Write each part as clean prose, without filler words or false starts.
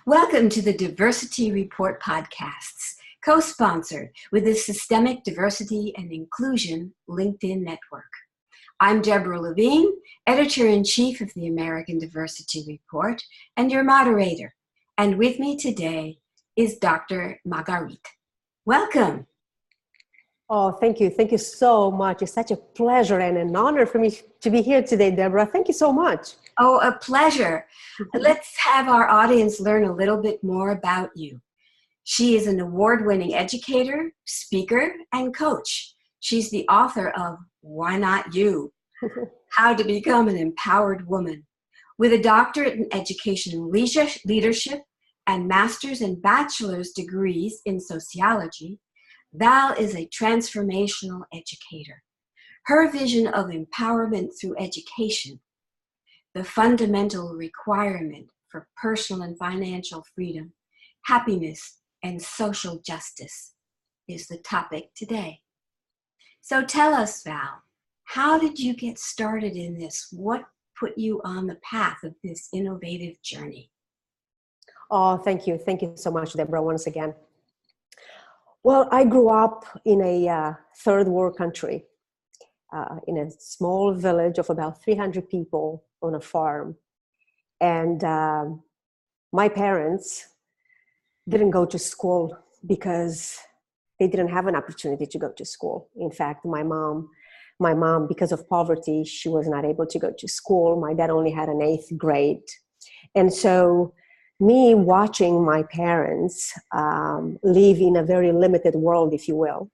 Welcome to the Diversity Report podcasts, co-sponsored with the Systemic Diversity and Inclusion LinkedIn Network. I'm Deborah Levine, Editor-in-Chief of the American Diversity Report, and your moderator. And with me today is Dr. Margarit. Welcome. Oh, thank you. Thank you so much. It's such a pleasure and an honor for me to be here today, Deborah. Thank you so much. Oh, a pleasure. Let's have our audience learn a little bit more about you. She is an award-winning educator, speaker, and coach. She's the author of Why Not You? How to Become an Empowered Woman. With a doctorate in education and leadership and master's and bachelor's degrees in sociology, Val is a transformational educator. Her vision of empowerment through education, the fundamental requirement for personal and financial freedom, happiness, and social justice, is the topic today. So tell us, Val, how did you get started in this? What put you on the path of this innovative journey? Oh, thank you. Thank you so much, Deborah, once again. Well, I grew up in a third world country, in a small village of about 300 people on a farm. And my parents didn't go to school because they didn't have an opportunity to go to school. In fact, my mom, because of poverty, she was not able to go to school. My dad only had an 8th grade. And so me watching my parents live in a very limited world, if you will,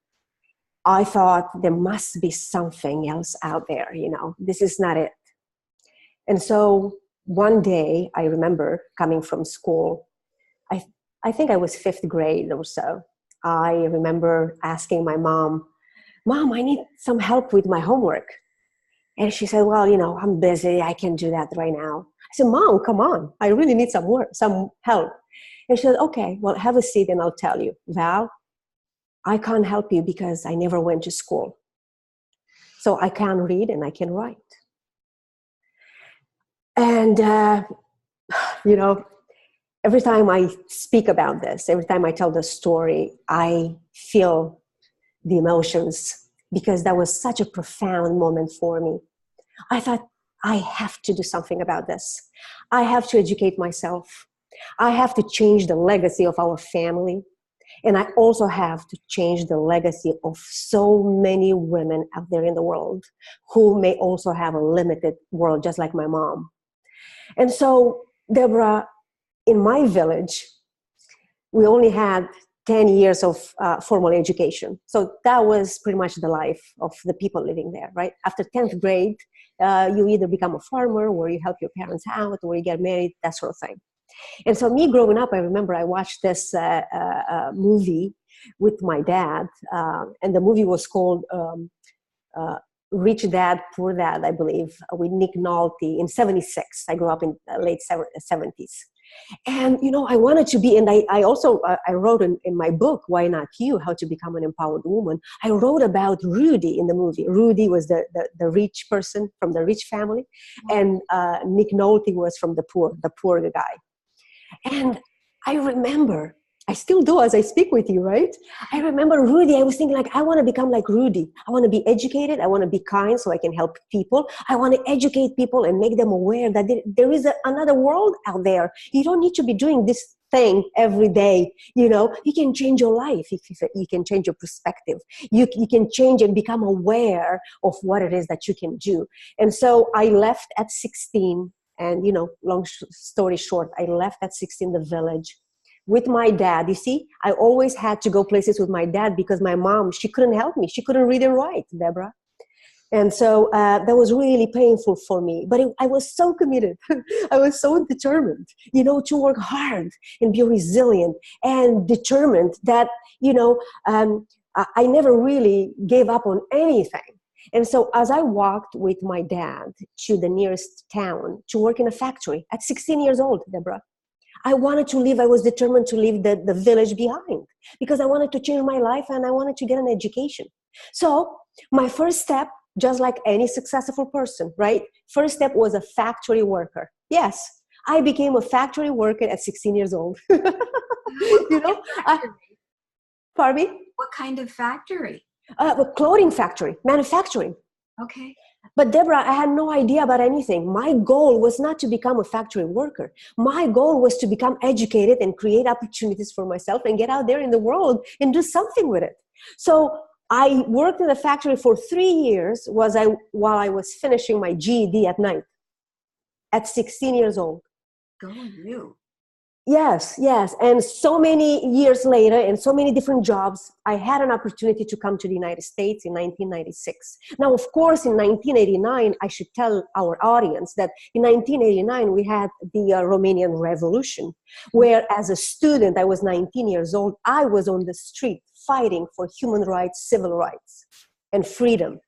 I thought there must be something else out there, this is not it. And so one day I remember coming from school, I think I was 5th grade or so. I remember asking my Mom, I need some help with my homework. And she said, well, I'm busy. I can't do that right now. I said, Mom, come on. I really need some help. And she said, okay, well, have a seat and I'll tell you. Val, I can't help you because I never went to school. So I can read and I can write. And, every time I speak about this, every time I tell the story, I feel the emotions because that was such a profound moment for me. I thought, I have to do something about this. I have to educate myself. I have to change the legacy of our family. And I also have to change the legacy of so many women out there in the world who may also have a limited world, just like my mom. And so, Deborah, in my village, we only had 10 years of formal education. So that was pretty much the life of the people living there, right? After 10th grade, you either become a farmer or you help your parents out or you get married, that sort of thing. And so me growing up, I remember I watched this movie with my dad, and the movie was called Rich Dad, Poor Dad, I believe, with Nick Nolte in 76. I grew up in late 70s. And, I wanted to be, and I also wrote in my book, Why Not You? How to Become an Empowered Woman. I wrote about Rudy in the movie. Rudy was the rich person from the rich family, and Nick Nolte was from the poor guy. And I remember, I still do as I speak with you, right? I remember Rudy, I was thinking I want to become like Rudy. I want to be educated. I want to be kind so I can help people. I want to educate people and make them aware that there is another world out there. You don't need to be doing this thing every day. You can change your life if you can change your perspective. You can change and become aware of what it is that you can do. And so I left at 16. And, long story short, I left at 16 the village with my dad. You see, I always had to go places with my dad because my mom, she couldn't help me. She couldn't read and write, Deborah. And so that was really painful for me. But I was so committed. I was so determined, to work hard and be resilient and determined that, I never really gave up on anything. And so as I walked with my dad to the nearest town to work in a factory at 16 years old, Deborah, I was determined to leave the village behind because I wanted to change my life and I wanted to get an education. So my first step, just like any successful person, right? First step was a factory worker. Yes, I became a factory worker at 16 years old. What You kind of know, factory? pardon me? What kind of factory? A clothing factory, manufacturing. Okay. But Deborah, I had no idea about anything. My goal was not to become a factory worker. My goal was to become educated and create opportunities for myself and get out there in the world and do something with it. So I worked in the factory for 3 years while I was finishing my GED at night at 16 years old. Go you. Yes, yes. And so many years later, in so many different jobs, I had an opportunity to come to the United States in 1996. Now, of course, in 1989, I should tell our audience that in 1989, we had the Romanian Revolution, where as a student, I was 19 years old, I was on the street fighting for human rights, civil rights, and freedom.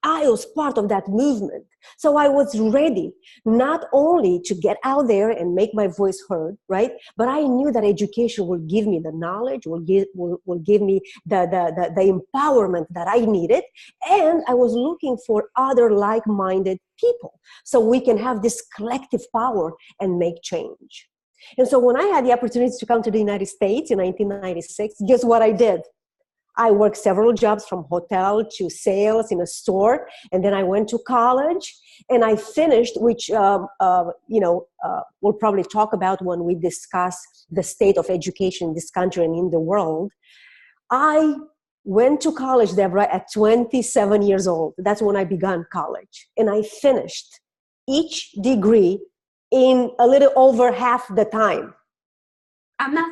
I was part of that movement. So I was ready not only to get out there and make my voice heard, right? But I knew that education will give me the knowledge, will give me the empowerment that I needed. And I was looking for other like-minded people so we can have this collective power and make change. And so when I had the opportunity to come to the United States in 1996, guess what I did? I worked several jobs from hotel to sales in a store, and then I went to college, and I finished, which we'll probably talk about when we discuss the state of education in this country and in the world. I went to college, Deborah, at 27 years old. That's when I began college, and I finished each degree in a little over half the time. I'm not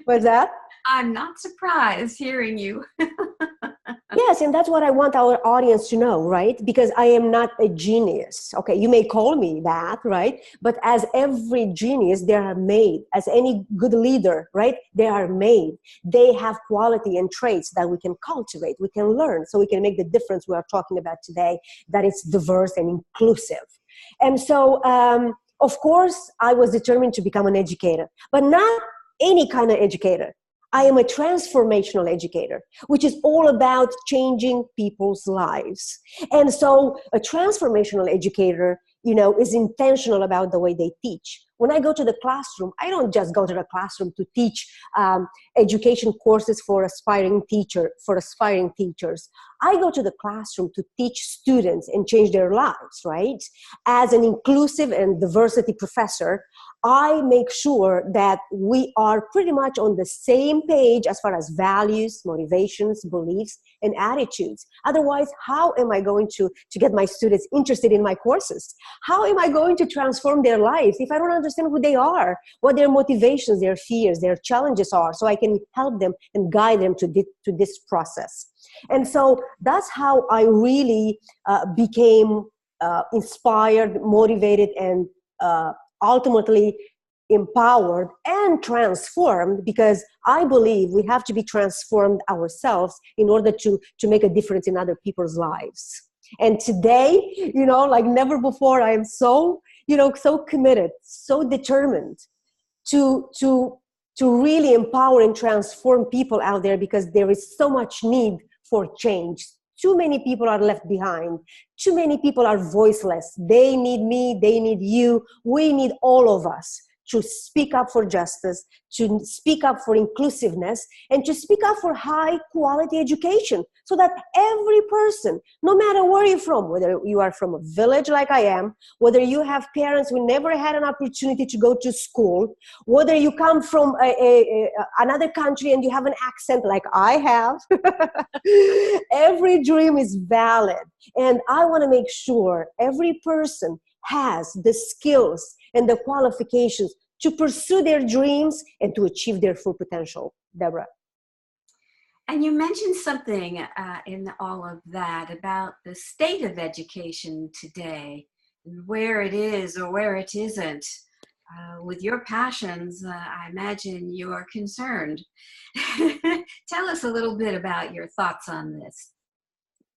What's that? I'm not surprised hearing you. Yes, and that's what I want our audience to know, right? Because I am not a genius. Okay, you may call me that, right? But as every genius, they are made. As any good leader, right? They are made. They have quality and traits that we can cultivate, we can learn, so we can make the difference we are talking about today, that it's diverse and inclusive. And so, of course, I was determined to become an educator, but not any kind of educator. I am a transformational educator, which is all about changing people's lives. And so a transformational educator, is intentional about the way they teach. When I go to the classroom, I don't just go to the classroom to teach education courses for aspiring teachers. I go to the classroom to teach students and change their lives, right? As an inclusive and diversity professor, I make sure that we are pretty much on the same page as far as values, motivations, beliefs, and attitudes. Otherwise, how am I going to get my students interested in my courses? How am I going to transform their life if I don't understand who they are, what their motivations, their fears, their challenges are, so I can help them and guide them to this process? And so that's how I really became inspired, motivated, and ultimately empowered and transformed, because I believe we have to be transformed ourselves in order to make a difference in other people's lives. And today, like never before, I am so committed, so determined to really empower and transform people out there, because there is so much need for change. Too many people are left behind. Too many people are voiceless. They need me. They need you. We need all of us to speak up for justice, to speak up for inclusiveness, and to speak up for high quality education, so that every person, no matter where you're from, whether you are from a village like I am, whether you have parents who never had an opportunity to go to school, whether you come from another country and you have an accent like I have, every dream is valid. And I want to make sure every person has the skills and the qualifications to pursue their dreams and to achieve their full potential. Deborah. And you mentioned something in all of that about the state of education today, and where it is or where it isn't. With your passions, I imagine you are concerned. Tell us a little bit about your thoughts on this.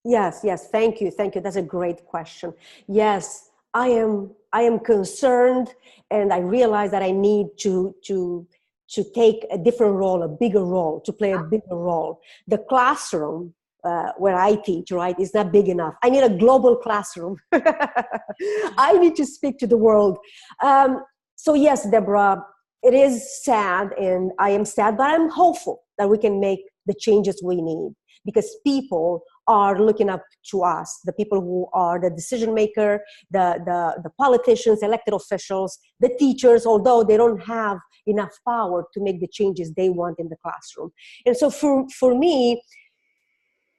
Yes, thank you. That's a great question. Yes, I am concerned, and I realize that I need to take a different role, a bigger role, to play a bigger role. The classroom, where I teach, right, is not big enough. I need a global classroom. I need to speak to the world. So yes, Deborah, it is sad, and I am sad, but I'm hopeful that we can make the changes we need, because people are looking up to us, the people who are the decision maker, the politicians, elected officials, the teachers, although they don't have enough power to make the changes they want in the classroom. And so for me,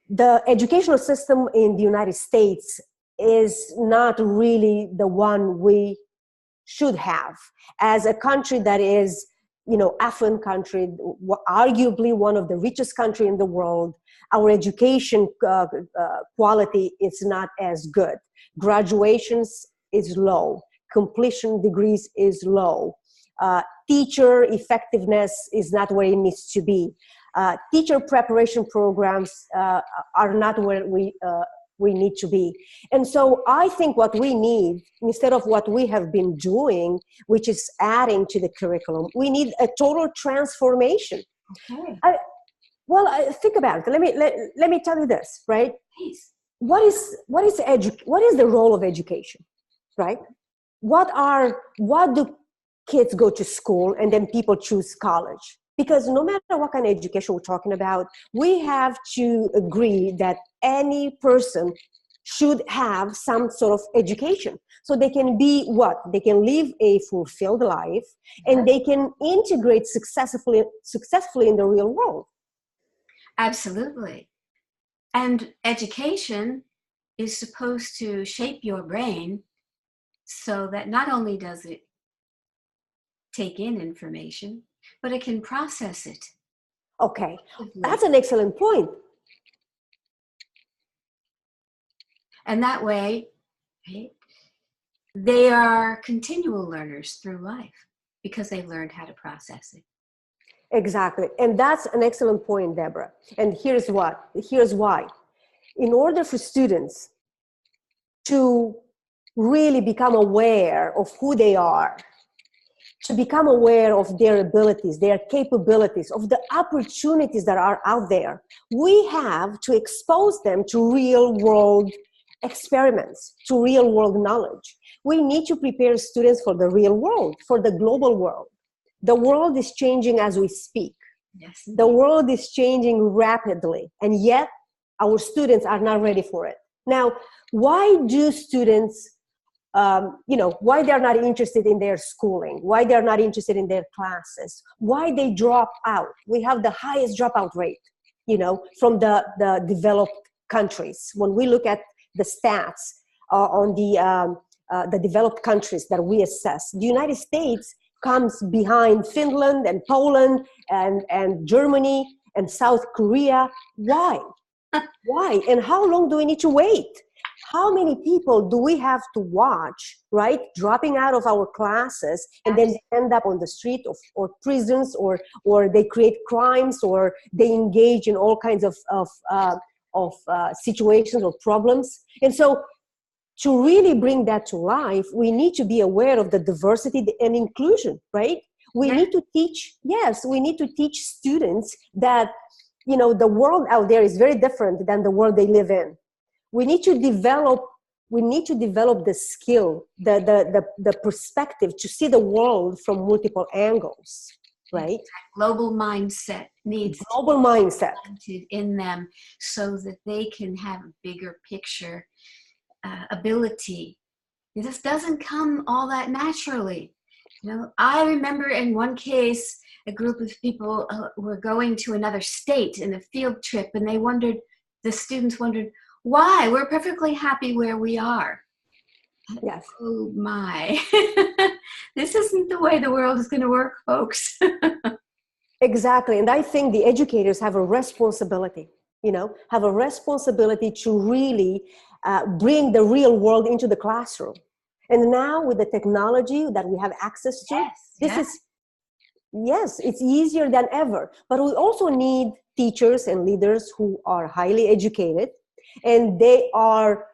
the educational system in the United States is not really the one we should have as a country that is, affluent country, arguably one of the richest country in the world. Our education quality is not as good. Graduations is low. Completion degrees is low. Teacher effectiveness is not where it needs to be. Teacher preparation programs are not where we need to be. And so I think what we need, instead of what we have been doing, which is adding to the curriculum, we need a total transformation. Okay. Think about it. Let me tell you this, right? Please. What is the role of education, right? What do kids go to school and then people choose college? Because no matter what kind of education we're talking about, we have to agree that any person should have some sort of education. So they can be what? They can live a fulfilled life, and they can integrate successfully in the real world. Absolutely. And education is supposed to shape your brain so that not only does it take in information, but it can process it. Okay, that's an excellent point. And that way, right, they are continual learners through life because they've learned how to process it. Exactly. And that's an excellent point, Deborah. And here's why. In order for students to really become aware of who they are, to become aware of their abilities, their capabilities, of the opportunities that are out there, we have to expose them to real world experiments, to real world knowledge. We need to prepare students for the real world, for the global world. The world is changing as we speak. Yes. The world is changing rapidly, and yet our students are not ready for it. Now, why do students why they're not interested in their schooling, why they're not interested in their classes, why they drop out? We have the highest dropout rate, from the developed countries. When we look at the stats on the developed countries that we assess, the United States comes behind Finland and Poland and Germany and South Korea. Why? Why? And how long do we need to wait? How many people do we have to watch, right, dropping out of our classes, and then they end up on the street or prisons, or they create crimes, or they engage in all kinds of situations or problems? And so to really bring that to life, we need to be aware of the diversity and inclusion, right? We need to teach students that, the world out there is very different than the world they live in. We need to develop the skill, the perspective to see the world from multiple angles, right? Global mindset needs mindset in them so that they can have a bigger picture ability. This doesn't come all that naturally. I remember in one case, a group of people were going to another state in a field trip, and the students wondered, why? We're perfectly happy where we are. Yes. Oh my. This isn't the way the world is going to work, folks. Exactly. And I think the educators have a responsibility, to really bring the real world into the classroom. And now with the technology that we have access to, it's easier than ever. But we also need teachers and leaders who are highly educated, and they are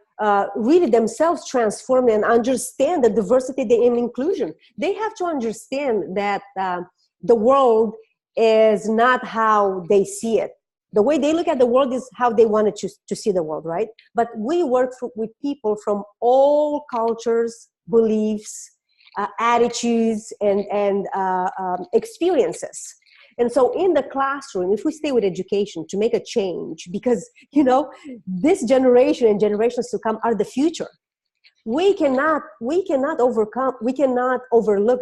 really themselves transformed and understand the diversity and inclusion. They have to understand that the world is not how they see it. The way they look at the world is how they wanted to see the world, right? But we work with people from all cultures, beliefs, attitudes, and experiences. And so in the classroom, if we stay with education to make a change, because, this generation and generations to come are the future. We cannot overlook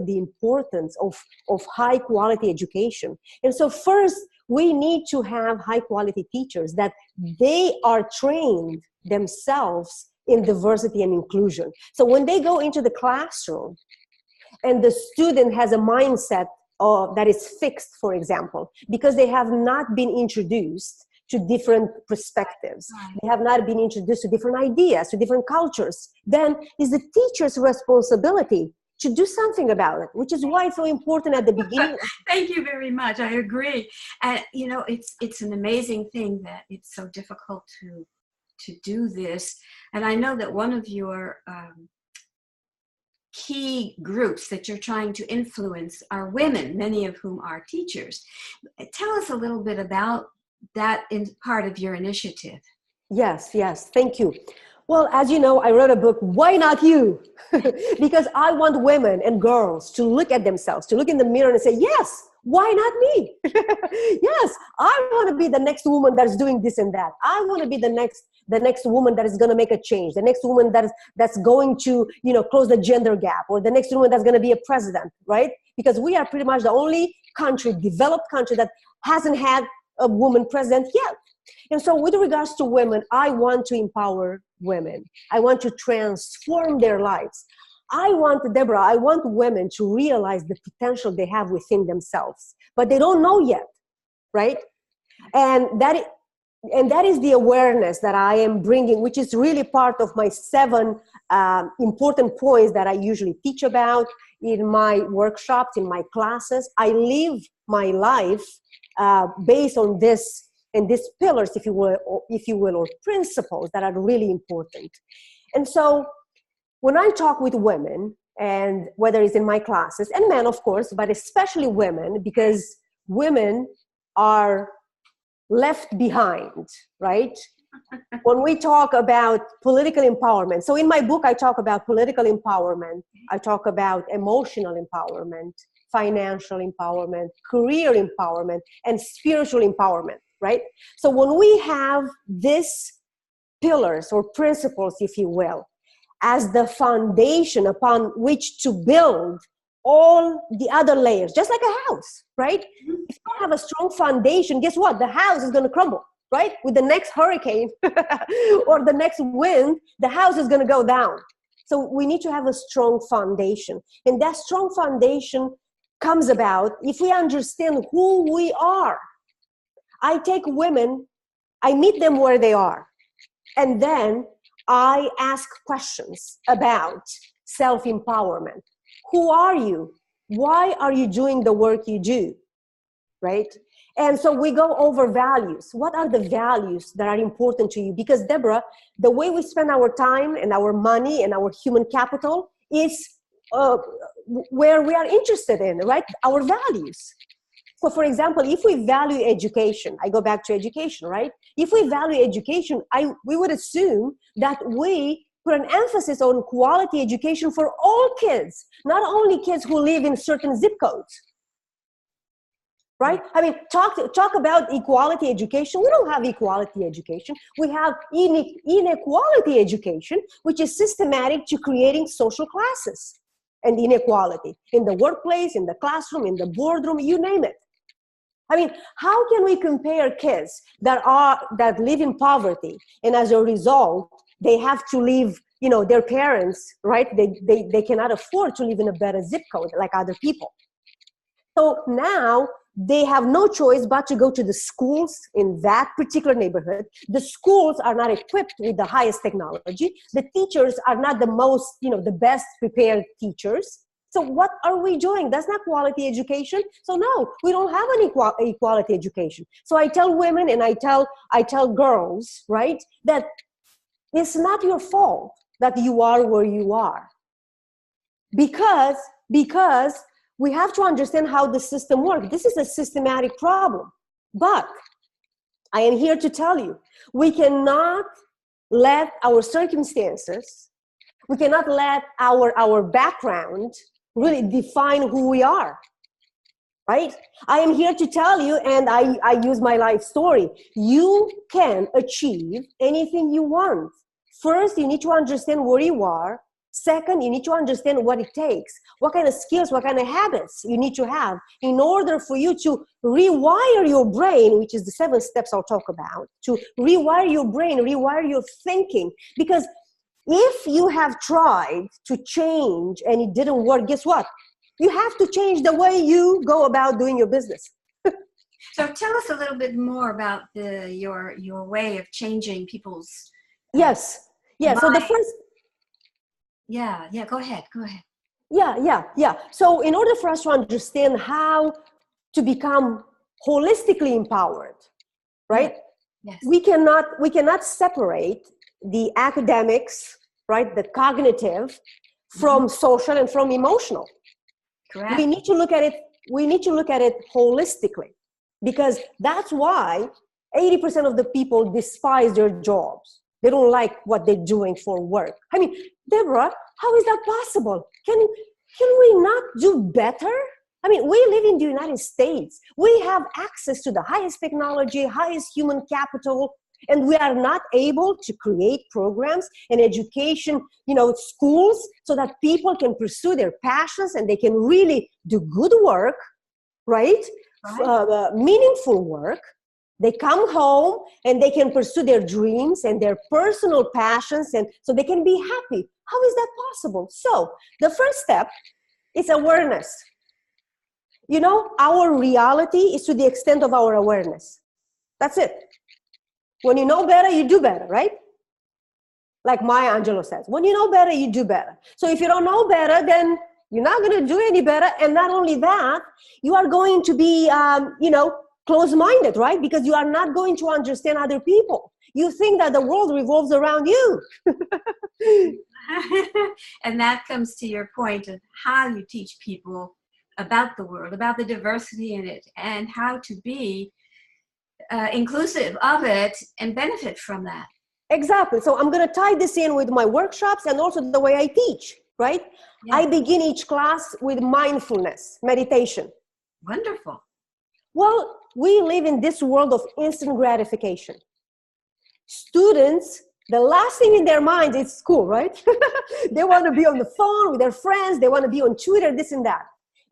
the importance of high quality education. And so first, we need to have high quality teachers that they are trained themselves in diversity and inclusion. So when they go into the classroom and the student has a mindset that is fixed, for example, because they have not been introduced to different perspectives. They have not been introduced to different ideas, to different cultures. Then it's the teacher's responsibility to do something about it, which is why it's so important at the beginning. Thank you very much. I agree. And it's an amazing thing that it's so difficult to do this. And I know that one of your key groups that you're trying to influence are women, many of whom are teachers. Tell us a little bit about that in part of your initiative. Yes, thank you. Well, as you know, I wrote a book, Why Not You? Because I want women and girls to look at themselves, to look in the mirror and say, yes, why not me? Yes, I want to be the next woman that's doing this and that. I want to be the next woman that is going to make a change, the next woman that's going to, close the gender gap, or the next woman that's going to be a president, right? Because we are pretty much the only developed country that hasn't had a woman president yet. And so with regards to women, I want to empower women. I want to transform their lives. Deborah, I want women to realize the potential they have within themselves, but they don't know yet, right? And that is the awareness that I am bringing, which is really part of my 7 important points that I usually teach about in my workshops, in my classes. I live my life based on this and these pillars, if you will, or principles that are really important. And so when I talk with women, and whether it's in my classes, and men, of course, but especially women, because women are left behind, right? When we talk about political empowerment. So in my book, I talk about political empowerment. I talk about emotional empowerment, financial empowerment, career empowerment, and spiritual empowerment, right? So when we have these pillars or principles, if you will, as the foundation upon which to build all the other layers, just like a house, right? If you don't have a strong foundation, guess what? The house is going to crumble, right? With the next hurricane or the next wind, the house is going to go down. So we need to have a strong foundation. And that strong foundation comes about if we understand who we are. I take women, I meet them where they are, and then I ask questions about self-empowerment. Who are you? Why are you doing the work you do? Right? And so we go over values. What are the values that are important to you? Because Deborah, the way we spend our time and our money and our human capital is where we are interested in, right? Our values. So for example, if we value education, I go back to education, right? If we value education, we would assume that we put an emphasis on quality education for all kids, not only kids who live in certain zip codes, right? I mean, talk about equality education. We don't have equality education. We have inequality education, which is systematic to creating social classes and inequality in the workplace, in the classroom, in the boardroom, you name it. I mean, how can we compare kids that live in poverty, and as a result, they have to leave, their parents, right? They cannot afford to live in a better zip code like other people. So now they have no choice but to go to the schools in that particular neighborhood. The schools are not equipped with the highest technology. The teachers are not the most, the best prepared teachers. So what are we doing? That's not quality education. So no, we don't have an equality education. So I tell women and I tell girls, right, that it's not your fault that you are where you are. Because we have to understand how the system works. This is a systematic problem. But I am here to tell you, we cannot let our circumstances, we cannot let our background really define who we are, right? I am here to tell you, and I use my life story. You can achieve anything you want. First, you need to understand where you are. Second, you need to understand what it takes, what kind of skills, what kind of habits you need to have in order for you to rewire your brain, which is the 7 steps I'll talk about, to rewire your brain, rewire your thinking. Because if you have tried to change and it didn't work, guess what? You have to change the way you go about doing your business. So tell us a little bit more about your way of changing people's Yes. mind. So the first... Yeah, go ahead. Yeah. So in order for us to understand how to become holistically empowered, right? Yes. We cannot separate the academics, right? The cognitive from social and from emotional. Correct. We need to look at it holistically, because that's why 80% of the people despise their jobs. They don't like what they're doing for work. I mean, Deborah, how is that possible? Can we not do better? I mean, we live in the United States. We have access to the highest technology, highest human capital, and we are not able to create programs and education, schools, so that people can pursue their passions and they can really do good work, right? Meaningful work. They come home and they can pursue their dreams and their personal passions, and so they can be happy. How is that possible? So the first step is awareness. Our reality is to the extent of our awareness. That's it. When you know better, you do better, right? Like Maya Angelou says, when you know better, you do better. So if you don't know better, then you're not going to do any better. And not only that, you are going to be, closed-minded, right? Because you are not going to understand other people. You think that the world revolves around you. And that comes to your point of how you teach people about the world, about the diversity in it, and how to be inclusive of it and benefit from that. Exactly. So I'm going to tie this in with my workshops and also the way I teach, right? Yeah. I begin each class with mindfulness, meditation. Wonderful. Well, we live in this world of instant gratification. Students, the last thing in their mind is school, right? They want to be on the phone with their friends. They want to be on Twitter, this and that.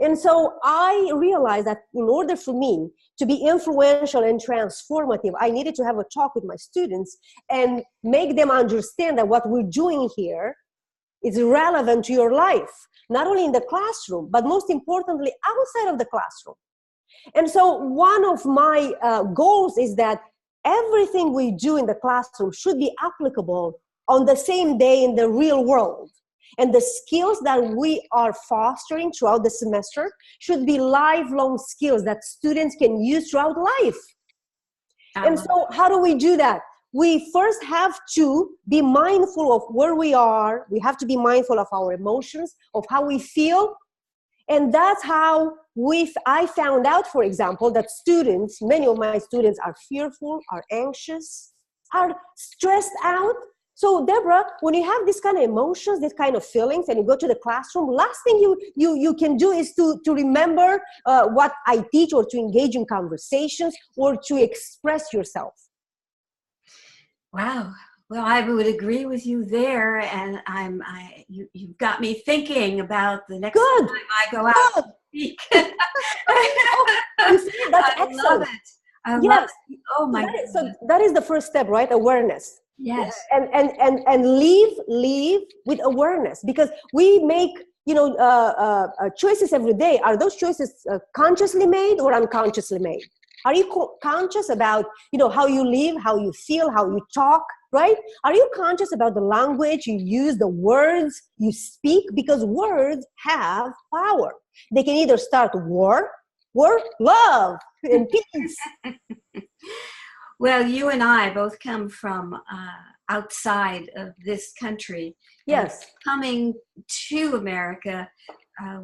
And so I realized that in order for me to be influential and transformative, I needed to have a talk with my students and make them understand that what we're doing here is relevant to your life, not only in the classroom, but most importantly, outside of the classroom. And so one of my goals is that everything we do in the classroom should be applicable on the same day in the real world. And the skills that we are fostering throughout the semester should be lifelong skills that students can use throughout life. And so how do we do that? We first have to be mindful of where we are. We have to be mindful of our emotions, of how we feel. And that's how I found out, for example, that students, many of my students are fearful, are anxious, are stressed out. So Deborah, when you have this kind of emotions, this kind of feelings, and you go to the classroom, last thing you can do is to remember what I teach, or to engage in conversations, or to express yourself. Wow. Well, I would agree with you there, and you've got me thinking about the next time I go out to speak. You see, that's excellent. Love it. I love it. Oh my goodness. So that is the first step, right? Awareness. Yes. And leave with awareness, because we make choices every day. Are those choices consciously made or unconsciously made? Are you conscious about how you live, how you feel, how you talk, right? Are you conscious about the language you use, the words you speak? Because words have power. They can either start war, love, and peace. Well, you and I both come from outside of this country. Yes. Coming to America,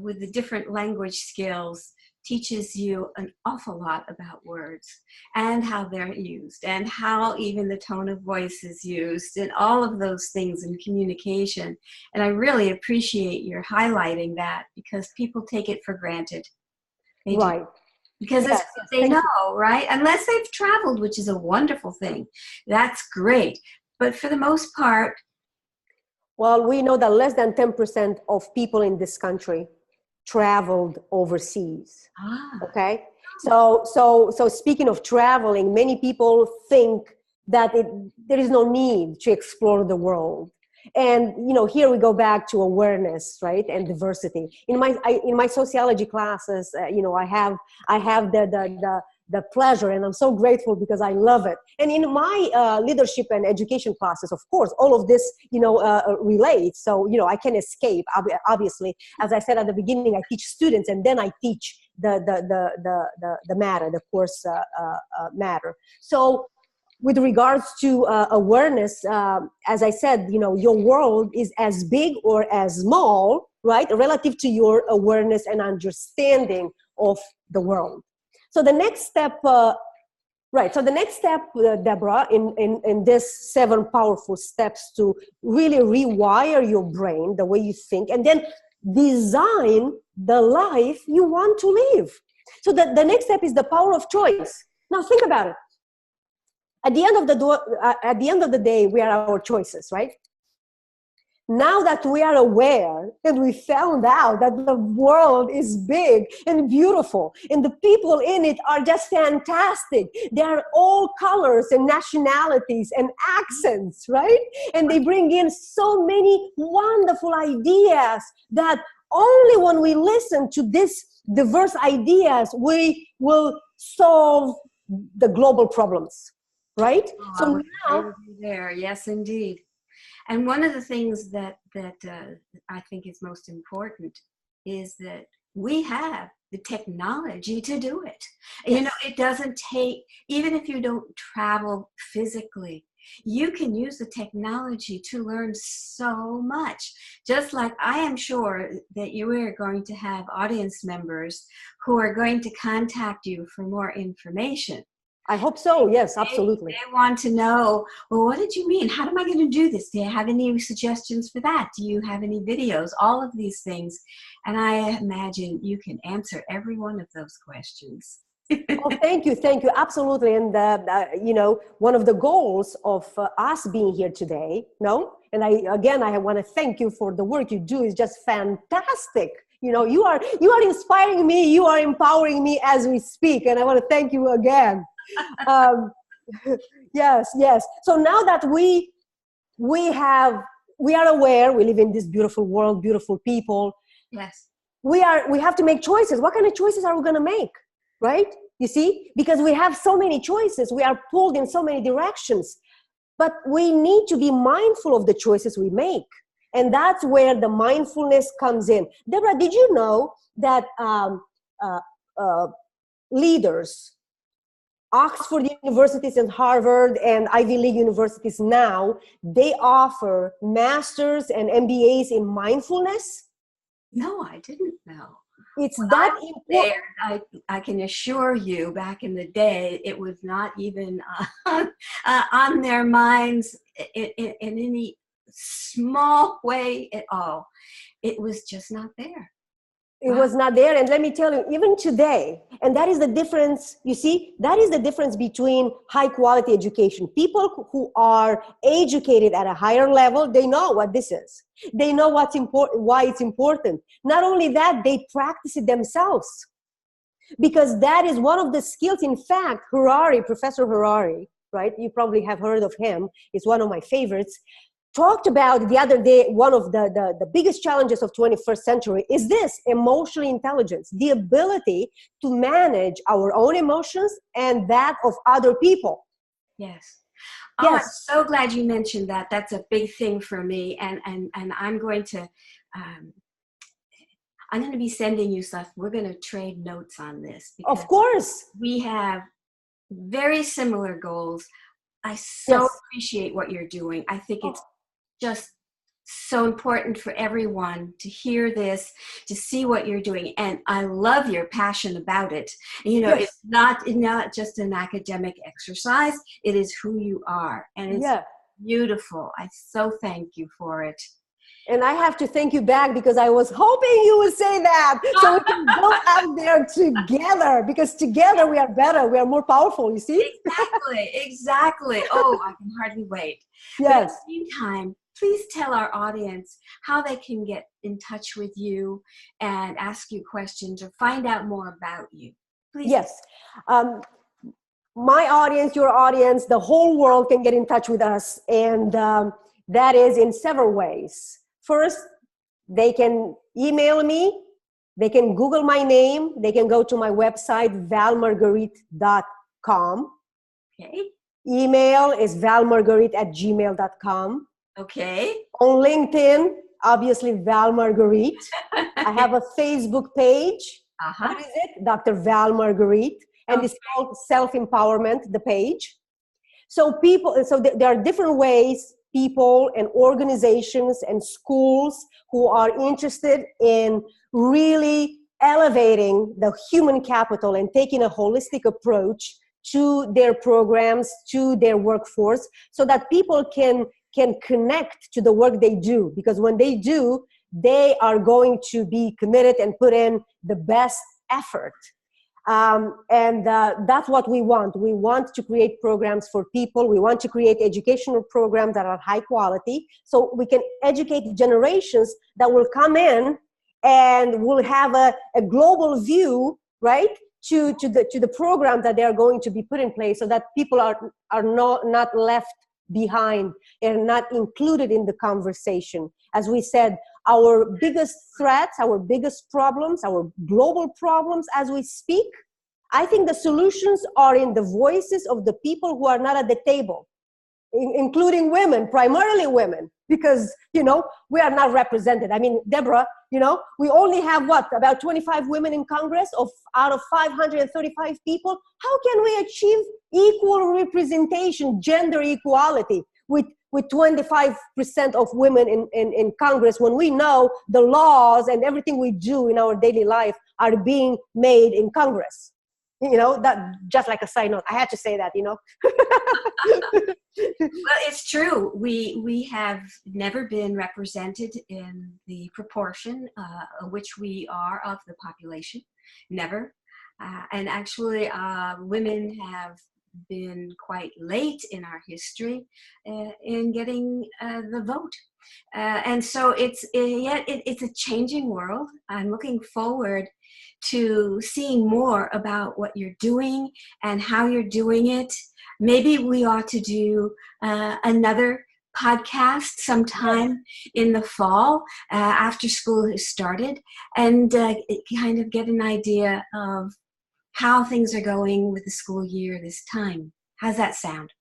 with the different language skills teaches you an awful lot about words and how they're used and how even the tone of voice is used and all of those things in communication. And I really appreciate your highlighting that because people take it for granted. They do. Right. Because Yes, it's what yes, they thank know, you. right? Unless they've traveled, which is a wonderful thing. That's great. But for the most part, Well, we know that less than 10% of people in this country traveled overseas. ah, Okay. So speaking of traveling, many people think that there is no need to explore the world. And, here we go back to awareness, right? And diversity. In my sociology classes, I have the pleasure, and I'm so grateful because I love it. And in my leadership and education classes, of course, all of this, relates. So, I can escape. Obviously, as I said at the beginning, I teach students, and then I teach the matter, the course matter. So, with regards to awareness, as I said, your world is as big or as small, right, relative to your awareness and understanding of the world. So the next step, Deborah, in this 7 powerful steps to really rewire your brain, the way you think, and then design the life you want to live. So the next step is the power of choice. Now think about it. At the end of the day, we are our choices, right? Now that we are aware and we found out that the world is big and beautiful and the people in it are just fantastic. They are all colors and nationalities and accents, right? And they bring in so many wonderful ideas that only when we listen to these diverse ideas, we will solve the global problems, right? oh, I So would agree now, with you there. Yes, indeed. And one of the things that I think is most important is that we have the technology to do it. yes. It doesn't take, even if you don't travel physically, you can use the technology to learn so much. Just like I am sure that you are going to have audience members who are going to contact you for more information. I hope so. Yes, They absolutely. want to know, well, what did you mean? How am I going to do this? Do you have any suggestions for that? Do you have any videos? All of these things. And I imagine you can answer every one of those questions. Oh, thank you. Thank you. Absolutely. And, one of the goals of us being here today, no? And I want to thank you for the work you do. Is just fantastic. You are inspiring me. You are empowering me as we speak. And I want to thank you again. Um, yes, yes. So now that we are aware, we live in this beautiful world, beautiful people. Yes. We have to make choices. What kind of choices are we going to make? Right? You see, because we have so many choices, we are pulled in so many directions, but we need to be mindful of the choices we make. And that's where the mindfulness comes in. Deborah, did you know that leaders, Oxford universities and Harvard and Ivy League universities now, they offer masters and MBAs in mindfulness? No, I didn't know. It's When I that was important. there, I can assure you, back in the day, it was not even on their minds in any small way at all. It was just not there. It Wow. was not there. And let me tell you, even today, and that is the difference, you see, that is the difference between high quality education. People who are educated at a higher level, they know what this is. They know what's important, why it's important. Not only that, they practice it themselves. Because that is one of the skills. In fact, Professor Harari, right? You probably have heard of him. He's one of my favorites. Talked about the other day, one of the biggest challenges of 21st century is this: emotional intelligence, the ability to manage our own emotions and that of other people. Yes. Oh, I'm Yes, so glad you mentioned that. That's a big thing for me, and I'm going to um, I'm going to be sending you stuff. We're going to trade notes on this of because course. we have very similar goals. I so Yes. appreciate what you're doing. I think it's Oh, just so important for everyone to hear this, to see what you're doing. And I love your passion about it. You know, Yes. it's not just an academic exercise, it is who you are. And it's Yeah. beautiful. I so thank you for it. And I have to thank you back because I was hoping you would say that so we can go out there together, because together we are better. We are more powerful, you see? Exactly. Oh, I can hardly wait. But in Yes. the meantime, please tell our audience how they can get in touch with you and ask you questions or find out more about you. Please. Yes. My audience, your audience, the whole world can get in touch with us. And that is in several ways. First, they can email me. They can Google my name. They can go to my website, valmargarit.com. Okay. Email is valmargarit@gmail.com. Okay. On LinkedIn, obviously Val Margarit. I have a Facebook page. What is it? Dr. Val Margarit. And it's called Self-Empowerment, the page. So there are different ways people and organizations and schools who are interested in really elevating the human capital and taking a holistic approach to their programs, to their workforce, so that people can connect to the work they do. Because when they do, they are going to be committed and put in the best effort. That's what we want. We want to create programs for people. We want to create educational programs that are high quality, so we can educate generations that will come in and will have a global view, right, to the program that they are going to be put in place, so that people are not left behind and not included in the conversation. As we said, our biggest threats, our biggest problems, our global problems as we speak, I think the solutions are in the voices of the people who are not at the table, including women, primarily women, because, we are not represented. I mean, Deborah, we only have about 25 women in Congress out of 535 people. How can we achieve equal representation, gender equality with 25% of women in Congress, when we know the laws and everything we do in our daily life are being made in Congress? That just like a side note, I had to say that, Well, it's true. We have never been represented in the proportion which we are of the population. Never. And actually, women have been quite late in our history in getting the vote. And so it's a changing world. I'm looking forward to seeing more about what you're doing and how you're doing it. Maybe we ought to do another podcast sometime in the fall after school has started, and kind of get an idea of how things are going with the school year this time. How's that sound?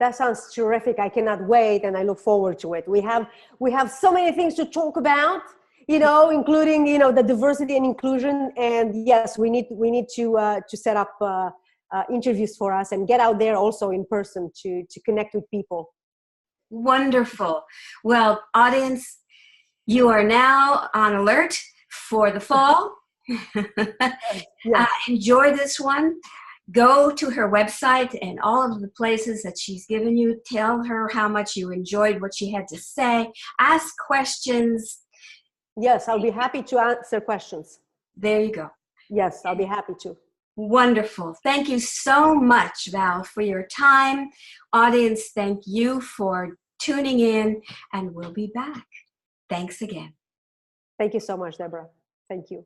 That sounds terrific. I cannot wait, and I look forward to it. We have so many things to talk about, including the diversity and inclusion. And yes, we need to set up interviews for us and get out there also in person to connect with people. Wonderful. Well, audience, you are now on alert for the fall. Yes. Enjoy this one. Go to her website and all of the places that she's given you. Tell her how much you enjoyed what she had to say. Ask questions. Yes, I'll be happy to answer questions. There you go. Yes, I'll be happy to. Wonderful. Thank you so much, Val, for your time. Audience, thank you for tuning in, and we'll be back. Thanks again. Thank you so much, Deborah. Thank you.